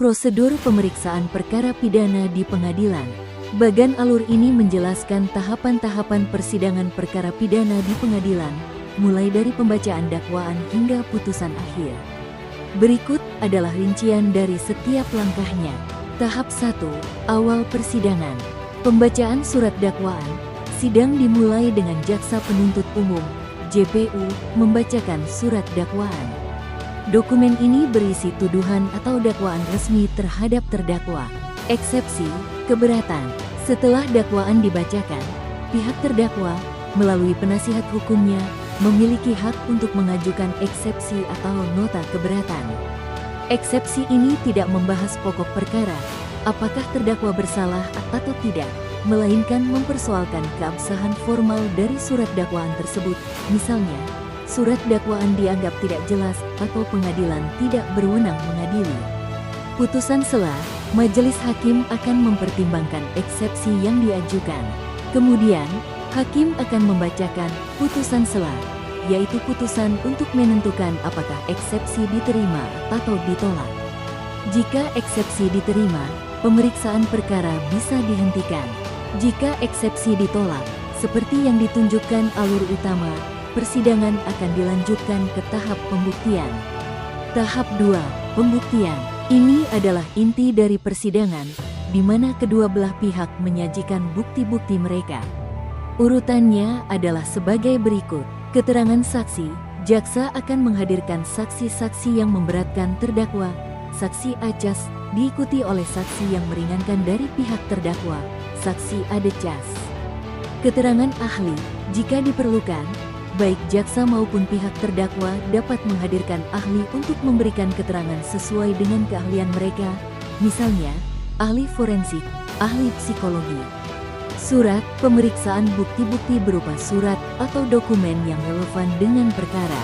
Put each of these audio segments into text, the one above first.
Prosedur pemeriksaan perkara pidana di pengadilan. Bagan alur ini menjelaskan tahapan-tahapan persidangan perkara pidana di pengadilan, mulai dari pembacaan dakwaan hingga putusan akhir. Berikut adalah rincian dari setiap langkahnya. Tahap 1. Awal persidangan. Pembacaan surat dakwaan. Sidang dimulai dengan jaksa penuntut umum, JPU, membacakan surat dakwaan. Dokumen ini berisi tuduhan atau dakwaan resmi terhadap terdakwa. Eksepsi, keberatan. Setelah dakwaan dibacakan, pihak terdakwa, melalui penasihat hukumnya, memiliki hak untuk mengajukan eksepsi atau nota keberatan. Eksepsi ini tidak membahas pokok perkara, apakah terdakwa bersalah atau tidak, melainkan mempersoalkan keabsahan formal dari surat dakwaan tersebut. Misalnya, surat dakwaan dianggap tidak jelas atau pengadilan tidak berwenang mengadili. Putusan sela, majelis hakim akan mempertimbangkan eksepsi yang diajukan. Kemudian, hakim akan membacakan putusan sela, yaitu putusan untuk menentukan apakah eksepsi diterima atau ditolak. Jika eksepsi diterima, pemeriksaan perkara bisa dihentikan. Jika eksepsi ditolak, seperti yang ditunjukkan alur utama, persidangan akan dilanjutkan ke tahap pembuktian. Tahap 2. Pembuktian. Ini adalah inti dari persidangan, di mana kedua belah pihak menyajikan bukti-bukti mereka. Urutannya adalah sebagai berikut. Keterangan saksi. Jaksa akan menghadirkan saksi-saksi yang memberatkan terdakwa. Saksi acas, diikuti oleh saksi yang meringankan dari pihak terdakwa, saksi adecas. Keterangan ahli. Jika diperlukan, baik jaksa maupun pihak terdakwa dapat menghadirkan ahli untuk memberikan keterangan sesuai dengan keahlian mereka, misalnya, ahli forensik, ahli psikologi. Surat pemeriksaan bukti-bukti berupa surat atau dokumen yang relevan dengan perkara.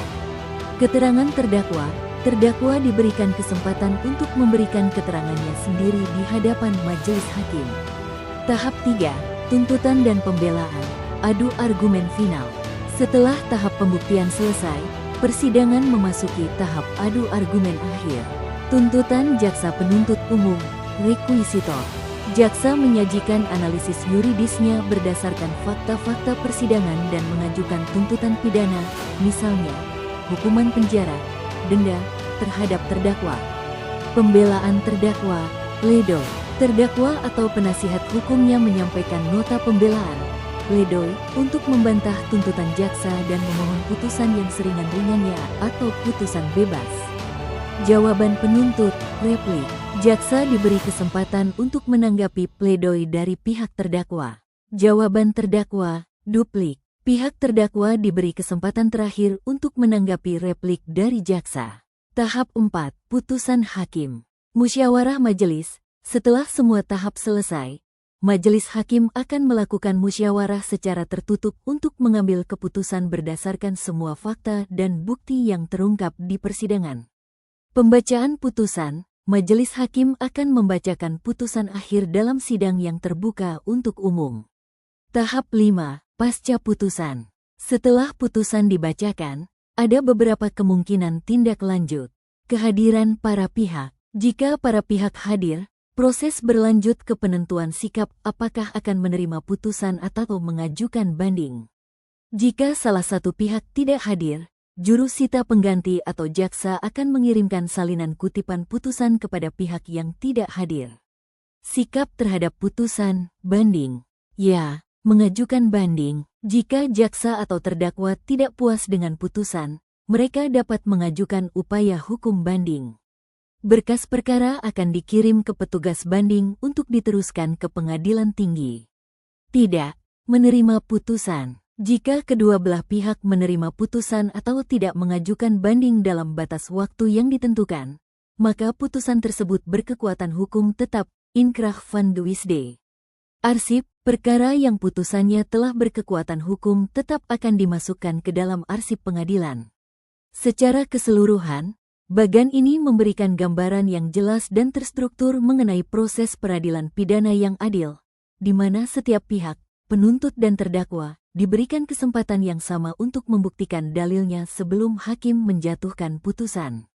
Keterangan terdakwa. Terdakwa diberikan kesempatan untuk memberikan keterangannya sendiri di hadapan majelis hakim. Tahap 3. Tuntutan dan pembelaan. Adu argumen final. Setelah tahap pembuktian selesai, persidangan memasuki tahap adu argumen akhir. Tuntutan jaksa penuntut umum, rekuisitor. Jaksa menyajikan analisis yuridisnya berdasarkan fakta-fakta persidangan dan mengajukan tuntutan pidana, misalnya, hukuman penjara, denda, terhadap terdakwa. Pembelaan terdakwa, pledoi. Terdakwa atau penasihat hukumnya menyampaikan nota pembelaan, pledoi, untuk membantah tuntutan jaksa dan memohon putusan yang seringan-ringannya atau putusan bebas. Jawaban penuntut, replik. Jaksa diberi kesempatan untuk menanggapi pledoi dari pihak terdakwa. Jawaban terdakwa, duplik. Pihak terdakwa diberi kesempatan terakhir untuk menanggapi replik dari jaksa. Tahap 4. Putusan hakim. Musyawarah majelis. Setelah semua tahap selesai, majelis hakim akan melakukan musyawarah secara tertutup untuk mengambil keputusan berdasarkan semua fakta dan bukti yang terungkap di persidangan. Pembacaan putusan. Majelis hakim akan membacakan putusan akhir dalam sidang yang terbuka untuk umum. Tahap 5. Pasca putusan. Setelah putusan dibacakan, ada beberapa kemungkinan tindak lanjut. Kehadiran para pihak. Jika para pihak hadir, proses berlanjut ke penentuan sikap apakah akan menerima putusan atau mengajukan banding. Jika salah satu pihak tidak hadir, jurusita pengganti atau jaksa akan mengirimkan salinan kutipan putusan kepada pihak yang tidak hadir. Sikap terhadap putusan, banding. Ya, mengajukan banding. Jika jaksa atau terdakwa tidak puas dengan putusan, mereka dapat mengajukan upaya hukum banding. Berkas perkara akan dikirim ke petugas banding untuk diteruskan ke pengadilan tinggi. Tidak, menerima putusan. Jika kedua belah pihak menerima putusan atau tidak mengajukan banding dalam batas waktu yang ditentukan, maka putusan tersebut berkekuatan hukum tetap, inkrah van gewisde. Arsip, perkara yang putusannya telah berkekuatan hukum tetap akan dimasukkan ke dalam arsip pengadilan. Secara keseluruhan, bagan ini memberikan gambaran yang jelas dan terstruktur mengenai proses peradilan pidana yang adil, di mana setiap pihak, penuntut dan terdakwa, diberikan kesempatan yang sama untuk membuktikan dalilnya sebelum hakim menjatuhkan putusan.